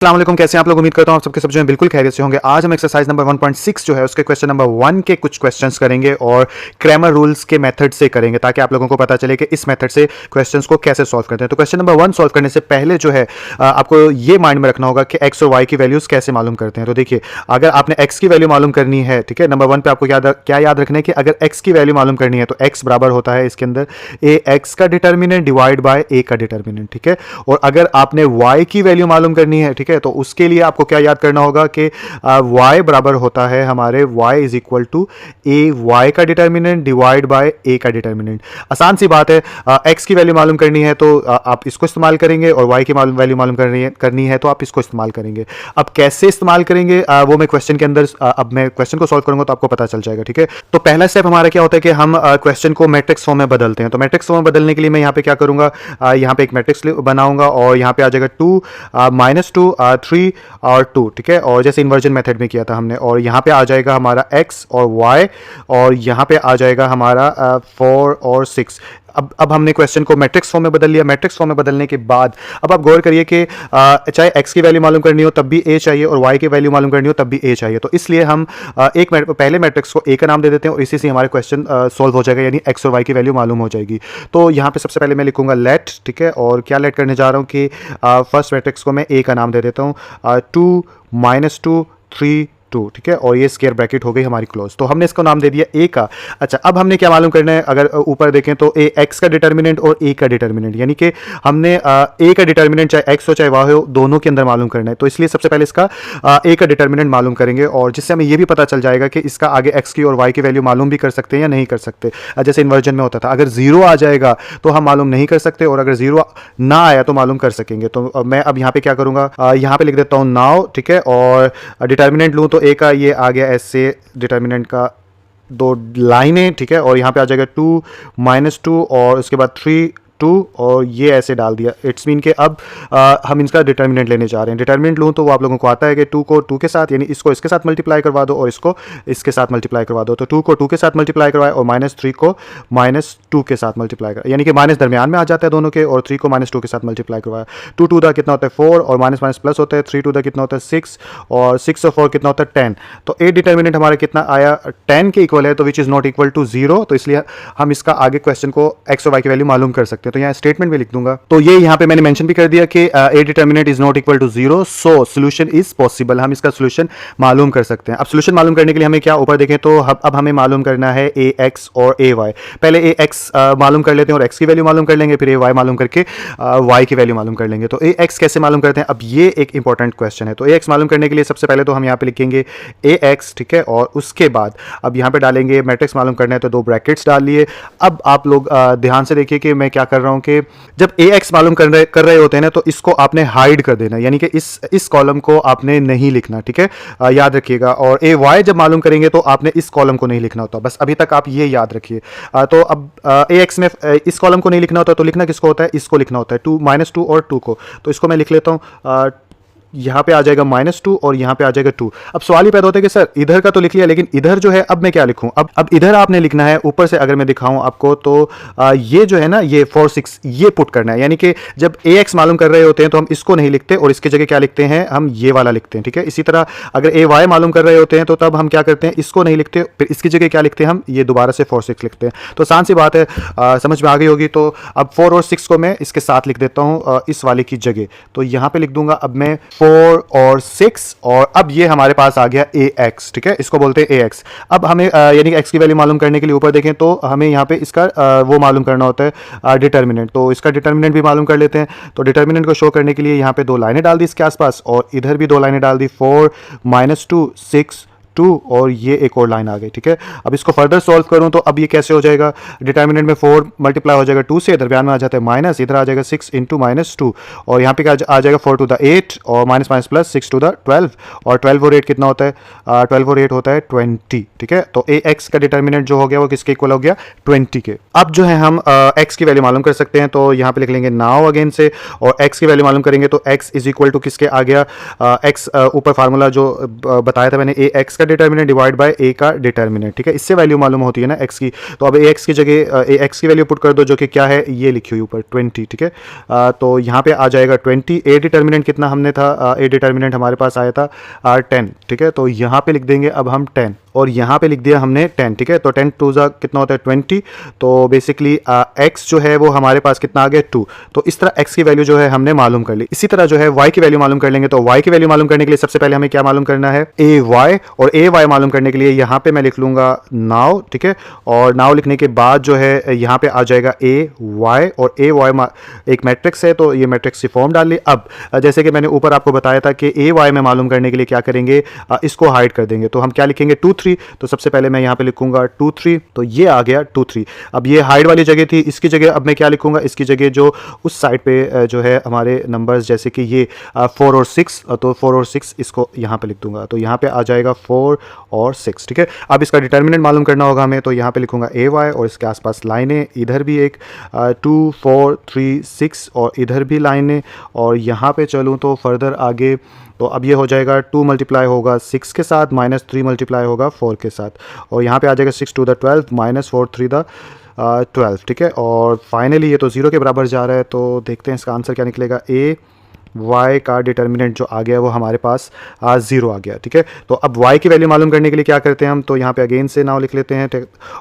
अस्सलाम वालेकुम, कैसे हैं आप लोग। उम्मीद करता हूं आप सबके सब जो हैं बिल्कुल खैरियत से होंगे। आज हम एक्सरसाइज नंबर 1.6 जो है उसके क्वेश्चन नंबर 1 के कुछ क्वेश्चंस करेंगे और क्रैमर रूल्स के मेथड से करेंगे ताकि आप लोगों को पता चले कि इस मेथड से क्वेश्चंस को कैसे सॉल्व करते हैं। तो क्वेश्चन नंबर 1 सॉल्व करने से पहले जो है आपको ये माइंड में रखना होगा कि एक्स और वाई की वैल्यूज कैसे मालूम करते हैं। तो देखिए, अगर आपने एक्स की वैल्यू मालूम करनी है, ठीक है, नंबर 1 पे आपको क्या याद रखना है कि अगर एक्स की वैल्यू मालूम करनी है तो एक्स बराबर होता है इसके अंदर ए एक्स का डिटर्मिनेंट डिवाइड बाय ए का डिटर्मिनेंट, ठीक है। और अगर आपने वाई की वैल्यू मालूम करनी है, ठीक है, तो उसके लिए आपको क्या याद करना होगा कि y बराबर होता है हमारे y is equal to A Y का डिटर्मिनेंट डिवाइड बाय ए का डिटर्मिनेंट। आसान सी बात है, x की वैल्यू मालूम करनी है तो आप इसको इस्तेमाल करेंगे और y की वैल्यू मालूम करनी है तो आप इसको इस्तेमाल करेंगे। अब कैसे इस्तेमाल करेंगे वो मैं क्वेश्चन के अंदर अब मैं क्वेश्चन को सॉल्व करूंगा तो आपको पता चल जाएगा, ठीक है। तो पहला स्टेप हमारा क्या होता है कि हम क्वेश्चन को मैट्रिक्स फॉर्म में बदलते हैं। तो मैट्रिक्स फॉर्म में बदलने के लिए मैं यहाँ पे क्या करूंगा, यहाँ पे एक मैट्रिक्स बनाऊंगा और यहाँ पे आ जाएगा 2 -2 3 और 2, ठीक है। और जैसे इन्वर्जन मेथड में किया था हमने, और यहाँ पे आ जाएगा हमारा x और y और यहाँ पे आ जाएगा हमारा 4 और 6। अब हमने क्वेश्चन को मैट्रिक्स फॉर्म में बदल लिया। मैट्रिक्स फॉर्म में बदलने के बाद अब आप गौर करिए कि चाहे x की वैल्यू मालूम करनी हो तब भी a चाहिए और y की वैल्यू मालूम करनी हो तब भी a चाहिए। तो इसलिए हम पहले मैट्रिक्स को a का नाम दे देते हैं और इसी से हमारे क्वेश्चन सॉल्व हो जाएगा, यानी x और y की वैल्यू मालूम हो जाएगी। तो यहाँ पे सबसे पहले मैं लिखूंगा लेट, ठीक है। और क्या लेट करने जा रहा हूँ कि फर्स्ट मैट्रिक्स को मैं a का नाम दे देता हूँ, 2 -2 3 2, ठीक है। और ये स्क्वायर ब्रैकेट हो गई हमारी क्लोज। तो हमने इसको नाम दे दिया ए का। अच्छा, अब हमने क्या मालूम करना है, अगर ऊपर देखें तो ए एक्स का डिटर्मिनेंट और ए का डिटर्मिनेंट, यानी कि हमने ए का डिटर्मिनेंट चाहे एक्स हो चाहे वाई हो दोनों के अंदर मालूम करना है। तो इसलिए सबसे पहले इसका ए का डिटर्मिनेंट मालूम करेंगे और जिससे हमें ये भी पता चल जाएगा कि इसका आगे एक्स की और वाई की वैल्यू मालूम भी कर सकते हैं या नहीं कर सकते। जैसे इन्वर्जन में होता था, अगर 0 आ जाएगा तो हम मालूम नहीं कर सकते और अगर 0 ना आया तो मालूम कर सकेंगे। तो मैं अब यहाँ पे क्या करूँगा, यहाँ पे लिख देता हूँ नाउ, ठीक है। और डिटर्मिनेंट लूँ तो ए का ये आ गया ऐसे डिटर्मिनेंट का 2 लाइनें, ठीक है। और यहाँ पे आ जाएगा 2 -2 और उसके बाद 3 2 और ये ऐसे डाल दिया। इट्स मीन के अब हम इसका डिटर्मिनेंट लेने जा रहे हैं। डिटर्मिनेंट लूँ तो वो आप लोगों को आता है कि 2 को 2 के साथ, यानी इसको इसके साथ मल्टीप्लाई करवा दो और इसको इसके साथ मल्टीप्लाई करवा दो। तो 2 को 2 के साथ मल्टीप्लाई करवाए और -3 को -2 के साथ मल्टीप्लाई कर, यानी कि माइनस दरमियान में आ जाता है दोनों के, और 3 को -2 के साथ मल्टीप्लाई करवाया। 2 टू द कितना होता है 4 और माइनस माइनस प्लस होता है, 3 टू द कितना होता है 6 और 6 और 4 कितना होता है 10। तो ए डिटर्मिनेंट हमारा कितना आया 10 के इक्वल है, तो which is not equal to 0। तो इसलिए हम इसका आगे क्वेश्चन को एक्स और वाई की वैल्यू मालूम कर सकते हैं। तो यहाँ स्टेटमेंट में लिख दूंगा। तो ये यहाँ पे मैंने मेंशन भी कर दिया कि A determinant is not equal to 0, so solution is possible. हम इसका सॉल्यूशन मालूम कर सकते हैं। अब सॉल्यूशन मालूम करने के लिए हमें क्या, ऊपर देखें तो अब हमें मालूम करना है ए एक्स और ए वाई। पहले ए एक्स मालूम कर लेते हैं और एक्स की वैल्यू मालूम कर लेंगे, फिर ए वाई मालूम करके वाई की वैल्यू मालूम कर लेंगे। तो ए एक्स कैसे मालूम करते हैं, अब ये एक इंपॉर्टेंट क्वेश्चन है। तो ए एक्स मालूम करने के लिए सबसे पहले तो हम यहाँ पे लिखेंगे ए एक्स, ठीक है। और उसके बाद अब यहाँ पे डालेंगे मैट्रिक्स मालूम करना है तो 2 ब्रैकेट्स डाल लिए। अब आप लोग ध्यान से देखिए कि मैं क्या कर रहा हूँ कि जब ए एक्स मालूम कर रहे होते हैं ना तो इसको आपने हाइड कर देना, यानी कि इस कॉलम को आपने नहीं लिखना, ठीक है, याद रखिएगा। और ए वाई जब मालूम करेंगे तो आपने इस कॉलम को नहीं लिखना होता, बस अभी तक आप ये याद रखिए। तो अब ए एक्स में इस कॉलम को नहीं लिखना होता, तो लिखना किसको होता है, इसको लिखना होता है, 2 -2 और 2 को। तो इसको मैं लिख लेता हूँ, यहाँ पे आ जाएगा -2 और यहाँ पे आ जाएगा 2। अब सवाल ही पैदा होता है कि सर इधर का तो लिख लिया, लेकिन इधर जो है अब मैं क्या लिखूं। अब इधर आपने लिखना है, ऊपर से अगर मैं दिखाऊं आपको तो ये जो है ना, ये 4 6 ये पुट करना है, यानी कि जब ए एक्स मालूम कर रहे होते हैं तो हम इसको नहीं लिखते और इसके जगह क्या लिखते हैं, हम ये वाला लिखते हैं, ठीक है। इसी तरह अगर ए वाई मालूम कर रहे होते हैं तो तब हम क्या करते हैं, इसको नहीं लिखते, फिर इसकी जगह क्या लिखते हैं, हम ये दोबारा से 4 6 लिखते हैं। तो आसान सी बात है, समझ में आ गई होगी। तो अब 4 और 6 को मैं इसके साथ लिख देता हूँ इस वाले की जगह। तो यहाँ पे लिख दूंगा अब मैं 4 और 6 और अब ये हमारे पास आ गया ए एक्स, ठीक है, इसको बोलते हैं ए एक्स। अब हमें यानी कि एक्स की वैल्यू मालूम करने के लिए ऊपर देखें तो हमें यहाँ पे इसका वो मालूम करना होता है डिटर्मिनेंट। तो इसका डिटर्मिनेंट भी मालूम कर लेते हैं। तो डिटर्मिनेंट को शो करने के लिए यहाँ पे 2 लाइनें डाल दी इसके आसपास और इधर भी 2 लाइनें डाल दी, 4 -2 6 2 और ये एक और लाइन आ गई, ठीक है। अब इसको फर्दर सॉल्व करूं तो अब ये कैसे हो जाएगा, डिटर्मिनेंट में 4 मल्टीप्लाई हो जाएगा 2 से, दरमियान में आ जाता है माइनस, इधर आ जाएगा 6 × -2 और यहाँ पे आ जाएगा 4 टू द 8 और minus minus plus 6 to the 12 और 12 और 8 कितना होता है, 12 और 8 होता है 20, ठीक है। तो ए एक्स का डिटर्मिनेंट जो हो गया वो किसके इक्वल हो गया, 20 के। अब जो है हम एक्स की वैल्यू मालूम कर सकते हैं। तो यहाँ पे लिख लेंगे नाउ अगेन से, और एक्स की वैल्यू मालूम करेंगे तो एक्स इज इक्वल टू किसके आ गया, एक्स ऊपर फार्मूला जो बताया था मैंने, ए एक्स का डिटर्मिनेंट डिवाइड बाय ए का डिटर्मिनेंट, ठीक है, इससे वैल्यू मालूम होती है ना एक्स की। तो अब ए एक्स की जगह ए एक्स की वैल्यू पुट कर दो जो कि क्या है, ये लिखी हुई ऊपर 20, ठीक है। तो यहाँ पे आ जाएगा 20। ए डिटर्मिनेंट कितना हमने था, ए डिटर्मिनेंट हमारे पास आया था 10, ठीक है। तो यहाँ पे लिख देंगे अब हम 10 और यहाँ पे लिख दिया हमने 10, ठीक है। तो 10 टू ज़ा कितना होता है 20। तो बेसिकली x जो है वो हमारे पास कितना आ गया 2। तो इस तरह x की वैल्यू जो है हमने मालूम कर ली। इसी तरह जो है y की वैल्यू मालूम कर लेंगे। तो y की वैल्यू मालूम करने के लिए सबसे पहले हमें क्या मालूम करना है, ay, और ay मालूम करने के लिए यहाँ पे मैं लिख लूँगा नाउ, ठीक है। और नाउ लिखने के बाद जो है यहाँ पे आ जाएगा ay, और ay एक मैट्रिक्स है तो ये मैट्रिक्स की फॉर्म डाल ली। अब जैसे कि मैंने ऊपर आपको बताया था कि ay में मालूम करने के लिए क्या करेंगे, इसको हाइड कर देंगे। तो हम क्या लिखेंगे 2 3। तो सबसे पहले मैं यहाँ पे लिखूंगा 2 3, तो ये आ गया 2 3। अब ये हाइड वाली जगह थी, इसकी जगह अब मैं क्या लिखूंगा, इसकी जगह जो उस साइड पे जो है हमारे नंबर्स जैसे कि ये 4 और 6, तो 4 और 6 इसको यहाँ पे लिख दूंगा। तो यहाँ पे आ जाएगा 4 और 6, ठीक है। अब इसका डिटर्मिनेंट मालूम करना होगा हमें, तो यहाँ पे लिखूंगा ay और इसके आसपास लाइनें, इधर भी एक 2 4 3 6 और इधर भी लाइनें। और यहाँ पे चलूँ तो फर्दर आगे, तो अब ये हो जाएगा 2 मल्टीप्लाई होगा 6 के साथ, -3 मल्टीप्लाई होगा 4 के साथ, और यहाँ पे आ जाएगा 6 टू द 12 -4 3 द 12, ठीक है। और फाइनली ये तो 0 के बराबर जा रहा है। तो देखते हैं इसका आंसर क्या निकलेगा। ए y का डिटर्मिनेंट जो आ गया वो हमारे पास 0 आ गया, ठीक है। तो अब y की वैल्यू मालूम करने के लिए क्या करते हैं हम, तो यहाँ पे अगेन से नाउ लिख लेते हैं,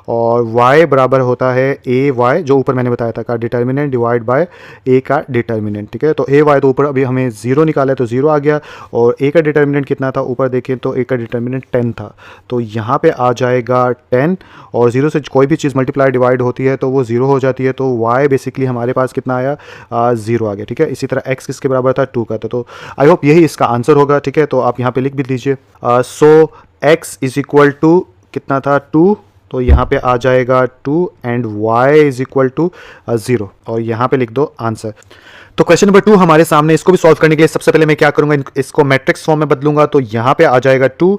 और y बराबर होता है ए वाई, जो ऊपर मैंने बताया था, का डिटर्मिनेंट डिवाइड बाय a का डिटर्मिनेंट, ठीक है। तो ए वाई तो ऊपर अभी हमें 0 निकाला है तो 0 आ गया, और a का डिटर्मिनेंट कितना था ऊपर देखें तो a का डिटर्मिनेंट 10 था। तो यहाँ पे आ जाएगा 10, और 0 से कोई भी चीज़ मल्टीप्लाई डिवाइड होती है तो वो 0 हो जाती है। तो y बेसिकली हमारे पास कितना आया, 0 आ गया, ठीक है। इसी तरह x किसके बराबर 2 का था। तो आई होप यही इसका आंसर होगा, ठीक है। तो आप यहाँ पे लिख भी लीजिए। So x is equal to कितना था 2, तो यहाँ पे आ जाएगा 2 and y is equal to 0, और यहाँ पे लिख दो आंसर। तो क्वेश्चन नंबर 2 हमारे सामने, इसको भी सॉल्व करने के लिए सबसे पहले मैं क्या करूंगा, इसको मैट्रिक्स फॉर्म में बदलूंगा। तो यहाँ पे आ जाएगा 2,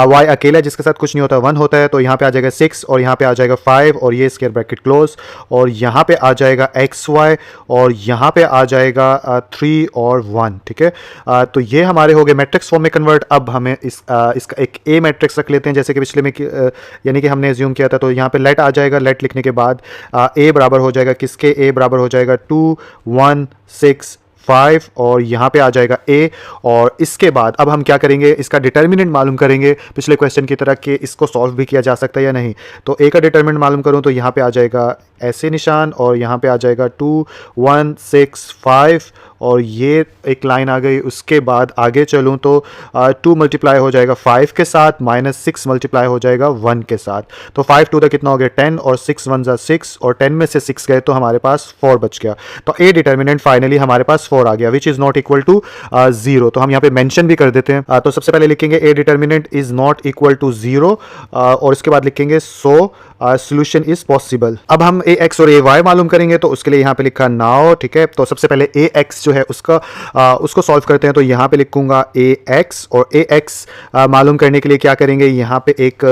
y अकेला जिसके साथ कुछ नहीं होता 1 होता है, तो यहाँ पे आ जाएगा 6, और यहाँ पे आ जाएगा 5, और ये स्क्वायर ब्रैकेट क्लोज, और यहाँ पे आ जाएगा xy, और यहाँ पे आ जाएगा 3 और 1, ठीक है। तो ये हमारे हो गए मैट्रिक्स फॉर्म में कन्वर्ट। अब हमें इसका एक ए मैट्रिक्स रख लेते हैं जैसे कि पिछले में यानी कि हमने एज्यूम किया था। तो यहाँ पे लेट आ जाएगा, लेट लिखने के बाद ए बराबर हो जाएगा किसके, ए बराबर हो जाएगा 2 1 6 5, और यहाँ पे आ जाएगा a। और इसके बाद अब हम क्या करेंगे, इसका डिटर्मिनेंट मालूम करेंगे पिछले क्वेश्चन की तरह कि इसको सॉल्व भी किया जा सकता है या नहीं। तो a का डिटर्मिनेंट मालूम करूँ तो यहाँ पे आ जाएगा ऐसे निशान, और यहाँ पे आ जाएगा 2 1 6 5, और ये एक लाइन आ गई। उसके बाद आगे चलूँ तो 2 मल्टीप्लाई हो जाएगा 5 के साथ, -6 मल्टीप्लाई हो जाएगा 1 के साथ। तो 5 टू द कितना हो गया 10, और 6 1 ज़ा 6, और 10 में से 6 गए तो हमारे पास 4 बच गया। तो ए डिटर्मिनेंट फाइनली हमारे पास 4 आ गया, which is not equal to 0। तो हम यहाँ पे मेंशन भी कर देते हैं। तो सबसे पहले लिखेंगे A determinant is not equal to 0, और इसके बाद लिखेंगे सो सोल्यूशन इज पॉसिबल। अब हम ए एक्स और ए वाई मालूम करेंगे, तो उसके लिए यहाँ पे लिखा नाउ, ठीक है। तो सबसे पहले ए एक्स जो है उसको सॉल्व करते हैं। तो यहाँ पे लिखूंगा ए एक्स, और ए एक्स मालूम करने के लिए क्या करेंगे, यहाँ पे एक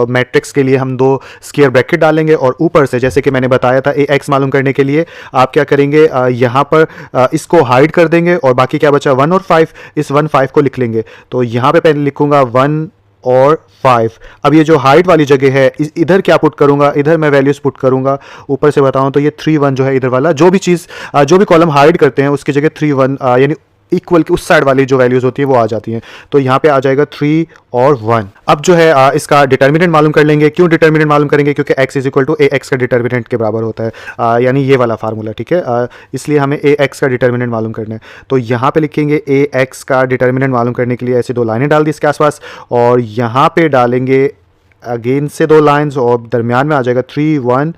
मैट्रिक्स के लिए हम 2 स्क्वायर ब्रैकेट डालेंगे, और ऊपर से जैसे कि मैंने बताया था ए एक्स मालूम करने के लिए आप क्या करेंगे, यहाँ पर इसको हाइड कर देंगे, और बाकी क्या बचा 1 और 5, इस 1 5 को लिख लेंगे। तो यहाँ पे पहले लिखूंगा 1 और 5। अब ये जो हाइट वाली जगह है इधर क्या पुट करूंगा, इधर मैं वैल्यूज पुट करूंगा। ऊपर से बताऊं तो ये 3 1 जो है इधर वाला, जो भी चीज़ जो भी कॉलम हाइड करते हैं उसकी जगह 3 1 यानी इक्वल की उस साइड वाली जो वैल्यूज होती है वो आ जाती हैं। तो यहाँ पे आ जाएगा 3 और 1। अब जो है इसका डिटर्मिनेंट मालूम कर लेंगे। क्यों डिटर्मिनेंट मालूम करेंगे, क्योंकि x is equal to A X का डिटर्मिनेंट के बराबर होता है, यानी ये वाला फार्मूला, ठीक है। इसलिए हमें ए एक्स का डिटर्मिनेंट मालूम करना है। तो यहाँ पे लिखेंगे ए एक्स का डिटर्मिनेंट मालूम करने के लिए ऐसे 2 लाइनें डाल दी इसके आसपास, और यहाँ पे डालेंगे अगेन से 2 लाइन्स, और दरमियान में आ जाएगा 3 1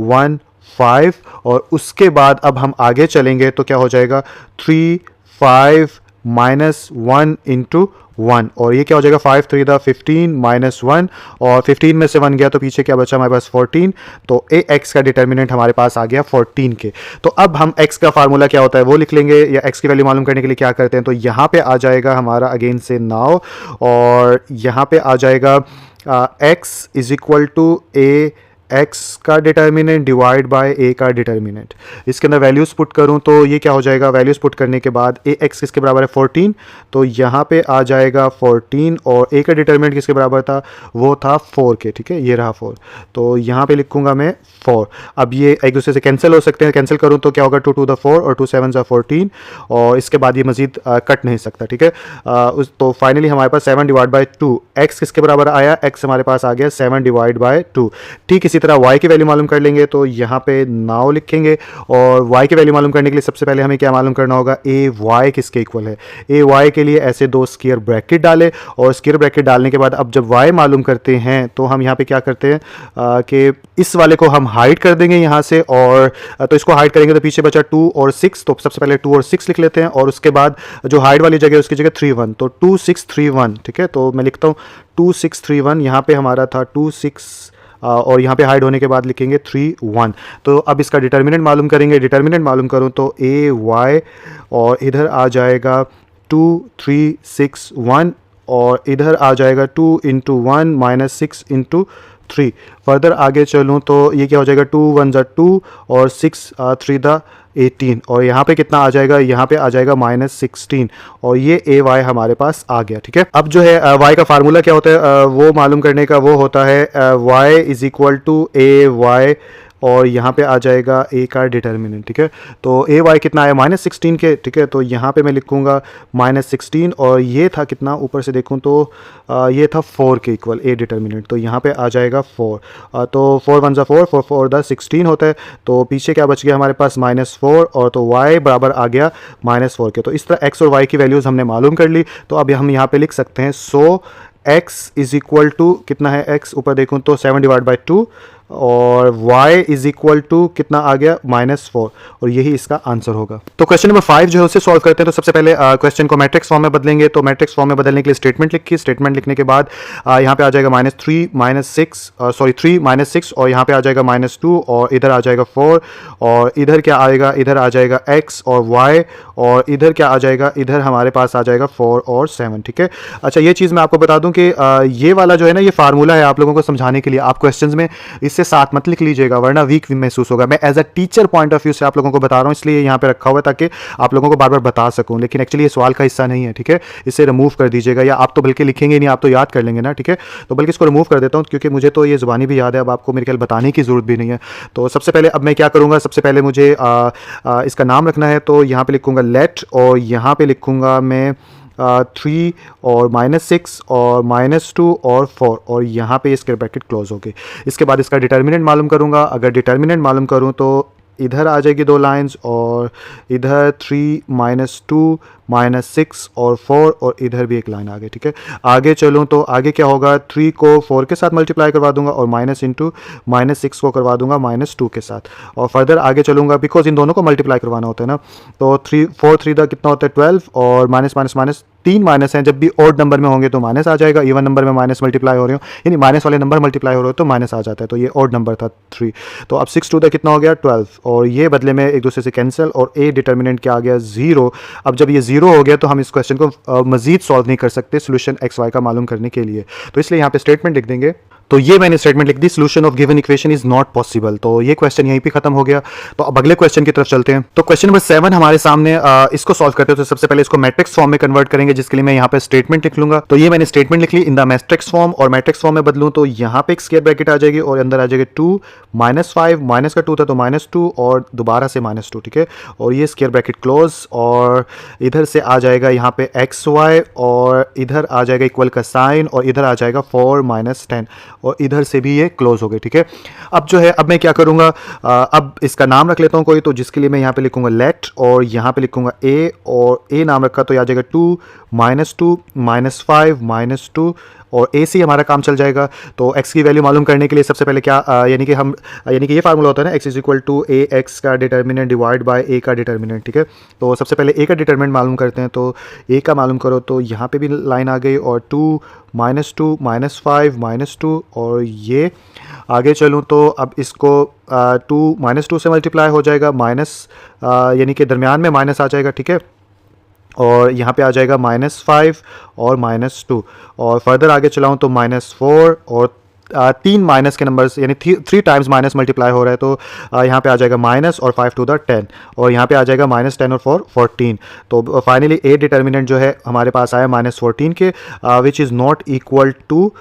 1 5, और उसके बाद अब हम आगे चलेंगे तो क्या हो जाएगा 3 5 -1 इंटू 1, और ये क्या हो जाएगा 5 3 द 15 -1, और 15 में से 1 गया तो पीछे क्या बचा हमारे पास 14। तो ए एक्स का डिटर्मिनेंट हमारे पास आ गया 14 के। तो अब हम x का फार्मूला क्या होता है वो लिख लेंगे, या x की वैल्यू मालूम करने के लिए क्या करते हैं। तो यहाँ पे आ जाएगा हमारा अगेन से नाउ, और यहाँ पे आ जाएगा x is equal to A X का डिटर्मिनेंट डिवाइड बाय ए का डिटर्मिनेंट, इसके अंदर वैल्यूज़ पुट करूं तो ये क्या हो जाएगा, वैल्यूज़ पुट करने के बाद ए एक्स किसके बराबर है 14, तो यहाँ पे आ जाएगा 14 और ए का डिटर्मिनेंट किसके बराबर था, वो था 4 के, ठीक है, ये रहा 4, तो यहाँ पे लिखूंगा मैं 4। अब ये एक दूसरे से कैंसिल हो सकते हैं, कैंसिल करूँ तो क्या होगा 2 टू द 4 और 2 7 ज़ा 14 और इसके बाद ये मजीद कट नहीं सकता, ठीक है। तो फाइनली हमारे पास 7 डिवाइड बाई 2, एक्स किसके बराबर आया, एक्स हमारे पास आ गया 7 डिवाइड बाई 2। ठीक इसी तरह y की वैल्यू मालूम कर लेंगे, तो यहाँ पे नाउ लिखेंगे और y की वैल्यू मालूम करने के लिए सबसे पहले हमें क्या मालूम करना होगा, ए वाई किसके इक्वल है। ए वाई के लिए ऐसे दो स्क्वायर ब्रैकेट डाले और स्क्वायर ब्रैकेट डालने के बाद अब जब y मालूम करते हैं तो हम यहाँ पे क्या करते हैं कि इस वाले को हम हाइड कर देंगे यहाँ से, और तो इसको हाइड करेंगे तो पीछे बचा 2 और 6, तो सबसे पहले 2 और 6 लिख लेते हैं और उसके बाद जो हाइड वाली जगह उसकी जगह 3 1, तो 2 6 3 1, ठीक है। तो मैं लिखता हूँ 2 6 3 1, यहाँ पे हमारा था 2 6 और यहाँ पे हाइड होने के बाद लिखेंगे 3 1। तो अब इसका डिटर्मिनेंट मालूम करेंगे, डिटर्मिनेंट मालूम करूँ तो ए वाई और इधर आ जाएगा 2 3 6 1 और इधर आ जाएगा 2 इंटू 1 माइनस 6 इंटू 3। फर्दर आगे चलूँ तो ये क्या हो जाएगा 2 1 ज़ा 2 और 6 3 दा 18 और यहाँ पे कितना आ जाएगा, यहाँ पे आ जाएगा -16 और ये ए वाई हमारे पास आ गया, ठीक है। अब जो है वाई का फार्मूला क्या होता है वो मालूम करने का, वो होता है Y is equal to A Y और यहाँ पे आ जाएगा ए का डिटर्मिनेंट, ठीक है। तो ए वाई कितना आया -16 के, ठीक है। तो यहाँ पे मैं लिखूँगा -16 और ये था कितना, ऊपर से देखूँ तो ये था 4 के इक्वल ए डिटर्मिनेंट, तो यहाँ पे आ जाएगा 4। तो 4 1 ज़ा 4 4 4 दा 16 होता है, तो पीछे क्या बच गया हमारे पास -4 और तो y बराबर आ गया -4 के। तो इस तरह x और y की वैल्यूज़ हमने मालूम कर ली, तो अब हम यहाँ पे लिख सकते हैं सो x इज इक्वल टू कितना है, x ऊपर देखूँ तो 7 डिवाइड बाई 2 और y इज इक्वल टू कितना आ गया -4 और यही इसका आंसर होगा। तो क्वेश्चन नंबर 5 जो है उसे सॉल्व करते हैं। तो सबसे पहले क्वेश्चन को मैट्रिक्स फॉर्म में बदलेंगे, तो मैट्रिक्स फॉर्म में बदलने के लिए स्टेटमेंट लिखिए, स्टेटमेंट लिखने के बाद यहाँ पे आ जाएगा -3 -6 और यहाँ पे आ जाएगा -2 और इधर आ जाएगा 4 और इधर क्या आएगा, इधर आ जाएगा x और y और इधर क्या आ जाएगा, इधर हमारे पास आ जाएगा 4 और 7, ठीक है। अच्छा ये चीज़ मैं आपको बता दूं कि ये वाला जो है ना ये फार्मूला है आप लोगों को समझाने के लिए, आप क्वेश्चंस में इससे साथ मत लिख लीजिएगा वरना वीक महसूस होगा। मैं as a teacher point of view से आप लोगों को बता रहा हूँ, इसलिए यहाँ पे रखा हुआ है ताकि आप लोगों को बार बार बता सकूँ, लेकिन एक्चुअली ये सवाल का हिस्सा नहीं है, ठीक है। इसे रिमूव कर दीजिएगा, या आप तो बल्कि लिखेंगे नहीं, आप तो याद कर लेंगे ना, ठीक है। तो बल्कि इसको रिमूव कर देता हूँ क्योंकि मुझे तो ये ज़ुबानी भी याद है, अब आपको मेरे ख्याल बताने की ज़रूरत भी नहीं है। तो सबसे पहले अब मैं क्या करूँगा, सबसे पहले मुझे इसका नाम रखना है, तो यहाँ पर लिखूँगा लेट और यहाँ पर लिखूँगा मैं 3 और -6 और -2 और 4 और यहाँ पे स्क्वायर ब्रैकेट क्लोज हो गई। इसके बाद इसका डिटर्मिनेंट मालूम करूँगा, अगर डिटर्मिनेंट मालूम करूँ तो इधर आ जाएगी 2 लाइंस और इधर 3 -2 -6 और 4 और इधर भी एक लाइन आ गई, ठीक है। आगे चलूँ तो आगे क्या होगा, 3 को 4 के साथ मल्टीप्लाई करवा दूंगा और माइनस इंटू -6 को करवा दूंगा -2 के साथ और फर्दर आगे चलूँगा बिकॉज इन दोनों को मल्टीप्लाई करवाना होता है ना। तो 4 3 दा कितना होता है 12 और माइनस 3 माइनस हैं, जब भी ऑड नंबर में होंगे तो माइनस आ जाएगा, इवन नंबर में माइनस मल्टीप्लाई हो रहे हो यानी माइनस वाले नंबर मल्टीप्लाई हो रहे हो तो माइनस आ जाता है, तो ये ऑड नंबर था 3। तो अब 6 2 दा कितना हो गया 12 और ये बदले में एक दूसरे से कैंसिल और ए डिटर्मिनेंट क्या आ गया 0। अब जब ये 0 हो गया तो हम इस क्वेश्चन को मजीद सॉल्व नहीं कर सकते सोल्यूशन एक्स वाई का मालूम करने के लिए, तो इसलिए यहाँ पे स्टेटमेंट लिख देंगे। तो ये मैंने स्टेटमेंट लिख दी, solution of given equation is not possible. तो ये क्वेश्चन यहीं पे खत्म हो गया। तो अब अगले क्वेश्चन की तरफ चलते हैं। तो क्वेश्चन नंबर 7 हमारे सामने, इसको सॉल्व करते हैं। तो सबसे पहले इसको मैट्रिक्स फॉर्म में कन्वर्ट करेंगे, जिसके लिए मैं यहाँ पे स्टेटमेंट लिख लूंगा। तो ये मैंने स्टेटमेंट लिख ली इन द मैट्रिक्स फॉर्म, और मैट्रिक्स फॉर्म में बदलूं तो यहाँ पे एक स्क्वायर ब्रैकेट आ जाएगी और अंदर आ जाएगा 2 -5 माइनस का 2 था तो -2 और दोबारा से -2, ठीक है। और ये स्क्वायर ब्रैकेट क्लोज और इधर से आ जाएगा यहाँ पे एक्स वाई और इधर आ जाएगा इक्वल का साइन और इधर आ जाएगा 4 - 10 और इधर से भी ये क्लोज हो गए, ठीक है। अब जो है अब मैं क्या करूँगा, अब इसका नाम रख लेता हूँ कोई, तो जिसके लिए मैं यहाँ पे लिखूँगा लेट और यहाँ पे लिखूँगा ए और ए नाम रखा तो आ जाएगा 2 -2 -5 -2 और ए से हमारा काम चल जाएगा। तो x की वैल्यू मालूम करने के लिए सबसे पहले क्या यानी कि ये फार्मूला होता है ना, x is equal to A X का डिटर्मिनेंट डिवाइड बाय ए का डिटर्मिनेंट, ठीक है। तो सबसे पहले ए का डिटर्मिनेंट मालूम करते हैं। तो ए का मालूम करो तो यहाँ पे भी लाइन आ गई और 2 -2 -5 -2 और ये आगे चलूँ तो अब इसको 2 -2 से मल्टीप्लाई हो जाएगा, माइनस यानी कि दरमियान में माइनस आ जाएगा, ठीक है। और यहाँ पे आ जाएगा -5 और -2 और फर्दर आगे चलाऊँ तो -4 और तीन माइनस के नंबर्स यानी थ्री टाइम्स माइनस मल्टीप्लाई हो रहा है, तो यहाँ पे आ जाएगा माइनस और 5 टू द 10, और यहाँ पे आ जाएगा -10 और 4 14। तो फाइनली ए डिटर्मिनेंट जो है हमारे पास आया -14 के, which is not equal to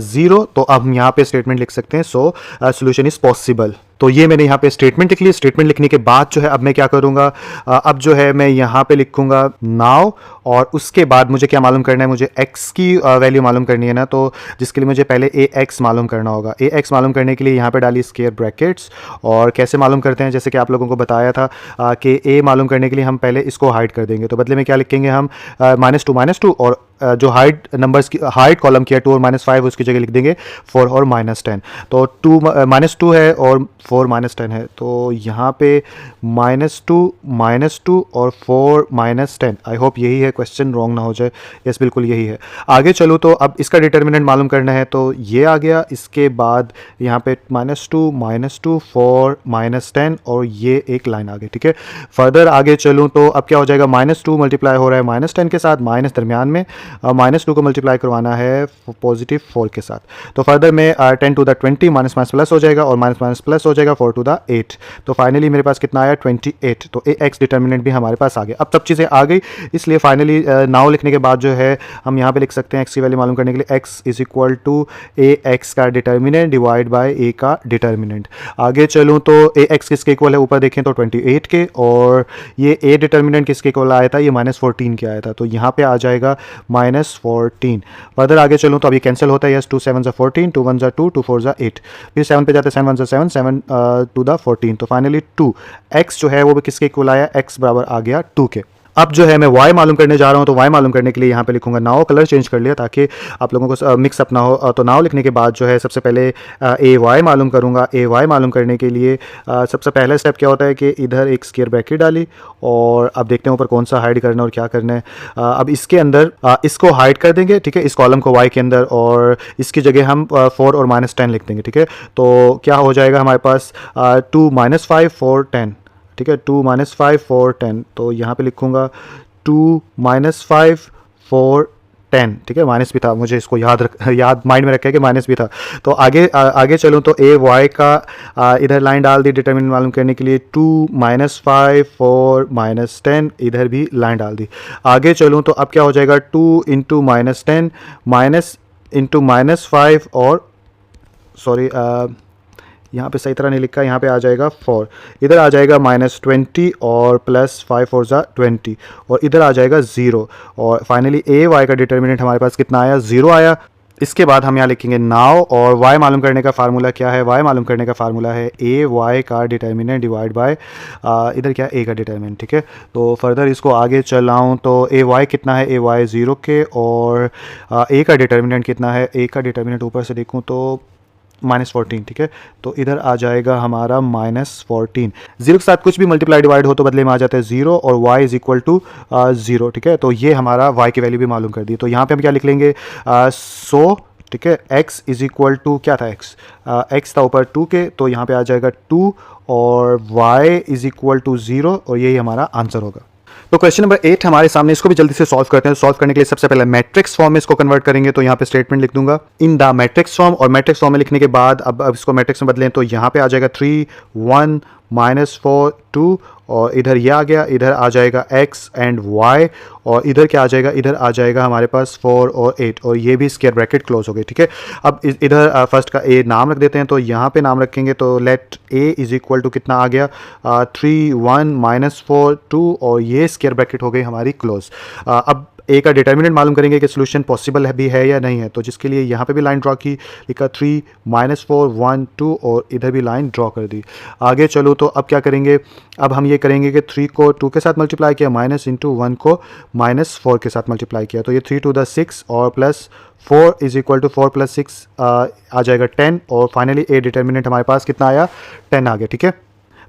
0। तो अब हम यहाँ पे स्टेटमेंट लिख सकते हैं, सो सोल्यूशन इज़ पॉसिबल। तो ये मैंने यहाँ पे स्टेटमेंट लिख ली। स्टेटमेंट लिखने के बाद जो है अब मैं क्या करूँगा, अब जो है मैं यहाँ पे लिखूँगा नाउ, और उसके बाद मुझे क्या मालूम करना है, मुझे x की वैल्यू मालूम करनी है ना, तो जिसके लिए मुझे पहले ax मालूम करना होगा। ax मालूम करने के लिए यहाँ पे डाली स्क्वायर ब्रैकेट्स, और कैसे मालूम करते हैं, जैसे कि आप लोगों को बताया था कि a मालूम करने के लिए हम पहले इसको हाइड कर देंगे, तो बदले में क्या लिखेंगे हम -2 और जो हाइड नंबर्स की हाइड कॉलम की है 2 और -5 उसकी जगह लिख देंगे 4 और -10। तो -2 है और 4 -10 है, तो यहाँ पे -2 और 4 -10। आई होप यही है, क्वेश्चन रॉन्ग ना हो जाए। यस, बिल्कुल यही है। आगे चलो, तो अब इसका डिटर्मिनेंट मालूम करना है, तो ये आ गया। इसके बाद यहाँ पे -2 4 -10 और ये एक लाइन आ गई, ठीक है। फर्दर आगे चलूँ तो अब क्या हो जाएगा, -2 मल्टीप्लाई हो रहा है -10 के साथ, माइनस दरमियान में, -2 को मल्टीप्लाई करवाना है +4 के साथ। तो फर्दर में 10 टू द 20 माइनस प्लस हो जाएगा, और माइनस प्लस हो जाएगा 4 टू द 8। तो फाइनली मेरे पास कितना आया 28। तो ax डिटर्मिनेंट भी हमारे पास आ गया। अब सब चीज़ें आ गई, इसलिए फाइनली नाउ लिखने के बाद जो है हम यहाँ पे लिख सकते हैं x की वैल्यू मालूम करने के लिए x is equal to ax का डिटर्मिनेंट डिवाइड बाय a का डिटर्मिनेंट। आगे चलूँ तो ax किसके इक्वल है, ऊपर देखें तो 28 के, और ये a डिटर्मिनेंट किसके इक्वल आया था, ये -14 के आया था, तो यहाँ पे आ जाएगा -14। फर्दर आगे चलूँ तो अभी कैंसिल होता है, यस 2 7 14, 2 1 2, 2 4 8, फिर 7 पे जाते हैं, 7 1 7, 7 2 14। तो फाइनली 2 x जो है वो भी किसके इक्वल आया, x बराबर आ गया 2 के। अब जो है मैं y मालूम करने जा रहा हूँ, तो y मालूम करने के लिए यहाँ पे लिखूंगा नाउ, कलर चेंज कर लिया ताकि आप लोगों को मिक्स अप ना हो। तो नाउ लिखने के बाद जो है सबसे पहले ay मालूम करूँगा। ay मालूम करने के लिए सबसे पहला स्टेप क्या होता है कि इधर एक स्क्वायर ब्रैकेट डाली, और अब देखते हैं ऊपर कौन सा हाइड करना है और क्या करना है। अब इसके अंदर इसको हाइड कर देंगे, ठीक है, इस कॉलम को y के अंदर, और इसकी जगह हम 4 और -10 लिख देंगे, ठीक है। तो क्या हो जाएगा हमारे पास 2 -5 4 10, ठीक है, 2 -5 4 10। तो यहाँ पे लिखूँगा 2 -5 4 10, ठीक है, माइनस भी था, मुझे इसको याद माइंड में रखा है कि माइनस भी था। तो आगे चलूँ तो ay का इधर लाइन डाल दी डिटर्मिनेंट मालूम करने के लिए, 2 -5 4 -10, इधर भी लाइन डाल दी। आगे चलूँ तो अब क्या हो जाएगा, 2 इंटू -10 माइनस इंटू -5, और सॉरी यहाँ पे सही तरह नहीं लिखा, यहाँ पे आ जाएगा 4, इधर आ जाएगा -20 और +5 4 20, और इधर आ जाएगा 0, और फाइनली ay का डिटर्मिनेंट हमारे पास कितना आया, 0 आया। इसके बाद हम यहाँ लिखेंगे नाउ, और y मालूम करने का फार्मूला क्या है, y मालूम करने का फार्मूला है ay का डिटर्मिनेंट डिवाइड बाय इधर क्या a का डिटर्मिनेंट, ठीक है। तो फर्दर इसको आगे चलाऊँ तो ay कितना है, ay 0 के, और a का डिटर्मिनेंट कितना है, a का डिटर्मिनेंट ऊपर से देखूँ तो -14, ठीक है। तो इधर आ जाएगा हमारा -14। 0 के साथ कुछ भी मल्टीप्लाई डिवाइड हो तो बदले में आ जाता है 0, और y इज इक्वल टू 0, ठीक है। तो ये हमारा y की वैल्यू भी मालूम कर दी। तो यहाँ पे हम क्या लिख लेंगे, ठीक है, x इज इक्वल टू क्या था, x था ऊपर 2 के, तो यहाँ पे आ जाएगा 2, और y इज इक्वल टू 0, और यही हमारा आंसर होगा। तो क्वेश्चन नंबर 8 हमारे सामने, इसको भी जल्दी से सॉल्व करते हैं। सॉल्व करने के लिए सबसे पहले मैट्रिक्स फॉर्म में इसको कन्वर्ट करेंगे, तो यहाँ पे स्टेटमेंट लिख दूंगा इन द मैट्रिक्स फॉर्म, और मैट्रिक्स फॉर्म में लिखने के बाद अब इसको मैट्रिक्स में बदलें तो यहाँ पे आ जाएगा 3 1 -4 2, और इधर ये आ गया, इधर आ जाएगा x एंड y, और इधर क्या आ जाएगा, इधर आ जाएगा हमारे पास 4 और 8, और ये भी स्क्वायर ब्रैकेट क्लोज हो गई, ठीक है। अब इधर फर्स्ट का a नाम रख देते हैं, तो यहाँ पे नाम रखेंगे, तो let a is equal to कितना आ गया, 3 1 -4 2, और ये स्क्वायर ब्रैकेट हो गई हमारी क्लोज। अब ए का डिटर्मिनेंट मालूम करेंगे कि सोल्यूशन पॉसिबल है भी है या नहीं है, तो जिसके लिए यहाँ पे भी लाइन ड्रॉ की, लिखा 3 -4 1 2, और इधर भी लाइन ड्रॉ कर दी। आगे चलो, तो अब क्या करेंगे, अब हम ये करेंगे कि 3 को 2 के साथ मल्टीप्लाई किया, माइनस इंटू 1 को -4 के साथ मल्टीप्लाई किया, तो ये 3 टू द 6 और +4 इज इक्वल टू 4 + 6 आ जाएगा 10, और फाइनली ए डिटर्मिनेंट हमारे पास कितना आया, 10 आ गया, ठीक है।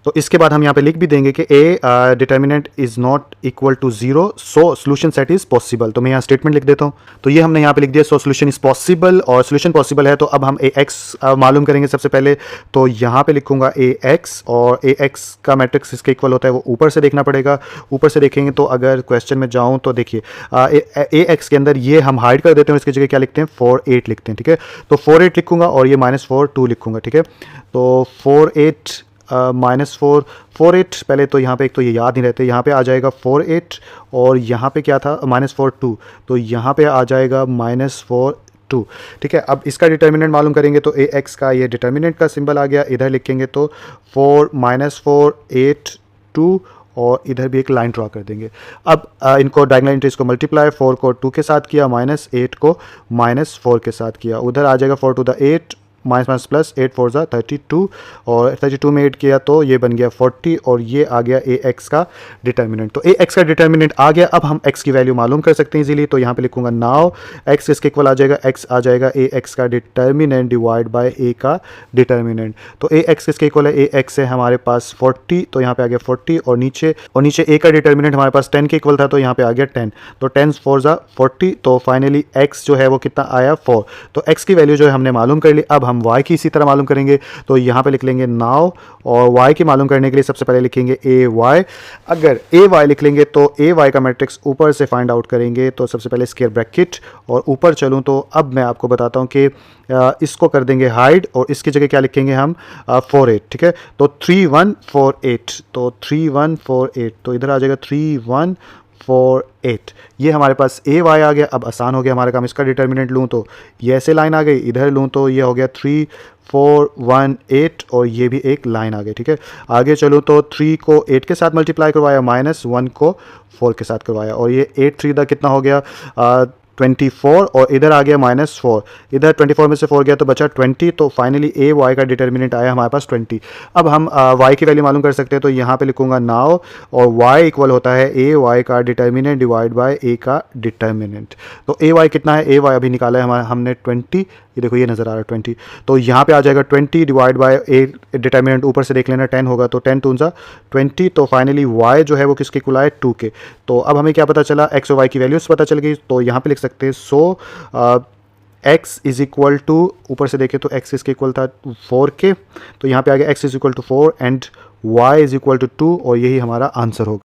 तो इसके बाद हम यहाँ पे लिख भी देंगे कि A determinant is not equal to 0, so solution set is possible. तो मैं यहाँ स्टेटमेंट लिख देता हूँ। तो ये हमने यहाँ पे लिख दिया, सो सोल्यूशन इज़ पॉसिबल, और सोल्यूशन पॉसिबल है तो अब हम ए एक्स मालूम करेंगे सबसे पहले। तो यहाँ पे लिखूंगा ए एक्स, और ए एक्स का मैट्रिक्स इसके इक्वल होता है वो ऊपर से देखना पड़ेगा। ऊपर से देखेंगे तो अगर क्वेश्चन में जाऊँ तो देखिए ए एक्स के अंदर ये हम हाइड कर देते हैं, इसकी जगह क्या लिखते हैं 4 8 लिखते हैं, ठीक है। तो 4 8 लिखूंगा और ये -4 2 लिखूंगा, ठीक है। तो 4 8 -4 4 8 पहले तो यहाँ पे एक तो ये याद नहीं रहते, यहाँ पे आ जाएगा 4 8 और यहाँ पे क्या था -4 2, तो यहाँ पे आ जाएगा -4 2, ठीक है। अब इसका डिटर्मिनेंट मालूम करेंगे तो ए एक्स का ये डिटर्मिनेंट का सिंबल आ गया, इधर लिखेंगे तो 4 -4 8 2 और इधर भी एक लाइन ड्रॉ कर देंगे। अब इनको डायगोनल एंट्रीज को मल्टीप्लाई, 4 को 2 के साथ किया, -8 को -4 के साथ किया, उधर आ जाएगा 4 to the 8 माइनस प्लस 8 4 ज़ा 32, और 32 में 8 किया तो ये बन गया 40, और ये आ गया ए एक्स का डिटर्मिनेंट। तो ए एक्स का डिटर्मिनेंट आ गया। अब हम एक्स की वैल्यू मालूम कर सकते हैं इजीली। तो यहाँ पे लिखूंगा नाउ एक्स इसके इक्वल आ जाएगा, एक्स आ जाएगा ए एक्स का डिटर्मिनेंट डिवाइड बाय ए का डिटर्मिनेंट। तो ए एक्स किसके इक्वल है, ए एक्स है हमारे पास 40, तो यहाँ पे आ गया 40, और नीचे ए का डिटर्मिनेंट हमारे पास 10 के इक्वल था, तो यहाँ पे आ गया 10, तो 10 4 ज़ा 40, तो फाइनली एक्स जो है वो कितना आया 4। तो एक्स की वैल्यू जो है हमने मालूम कर ली। अब हम y की इसी तरह मालूम करेंगे, तो यहाँ पे लिख लेंगे नाउ, और y की मालूम करने के लिए सबसे पहले लिखेंगे ए वाई। अगर ए वाई लिख लेंगे तो ए वाई का मैट्रिक्स ऊपर से फाइंड आउट करेंगे, तो सबसे पहले स्क्वायर ब्रैकेट और ऊपर चलूँ तो अब मैं आपको बताता हूँ कि इसको कर देंगे हाइड, और इसकी जगह क्या लिखेंगे हम 4 8, ठीक है। तो 3 1 4 8, तो 3 1 4 8, तो इधर आ जाएगा 3 1 4 8, ये हमारे पास ए वाई आ गया। अब आसान हो गया हमारा काम, इसका डिटर्मिनेंट लूँ तो ये ऐसे लाइन आ गई, इधर लूँ तो ये हो गया 3 4 1 8, और ये भी एक लाइन आ गई, ठीक है। आगे चलूँ तो 3 को 8 के साथ मल्टीप्लाई करवाया, -1 को 4 के साथ करवाया, और ये 8 3 दा कितना हो गया 24, और इधर आ गया -4, इधर 24 में से 4 गया तो बचा 20, तो फाइनली ए वाई का डिटर्मिनेंट आया हमारे पास 20। अब हम वाई की वैल्यू मालूम कर सकते हैं, तो यहाँ पे लिखूंगा नाउ, और वाई इक्वल होता है ए वाई का डिटर्मिनेंट डिवाइड बाय ए का डिटर्मिनेंट। तो ए वाई कितना है, ए वाई अभी निकाला है हमारा हमने 20, ये देखो ये नज़र आ रहा है 20, तो यहाँ पे आ जाएगा 20 डिवाइड बाय ए डिटर्मिनेंट ऊपर से देख लेना 10 होगा, तो 10 2 ज़ा 20, तो फाइनली y जो है वो किसके इक्वल आए 2 के। तो अब हमें क्या पता चला, x और y की वैल्यूज पता चल गई, तो यहाँ पे लिख सकते हैं सो x इज इक्वल टू, ऊपर से देखें तो x इसके इक्वल था 4 के, तो यहाँ पे आ गया x is equal to 4 and y is equal to 2, और यही हमारा आंसर होगा।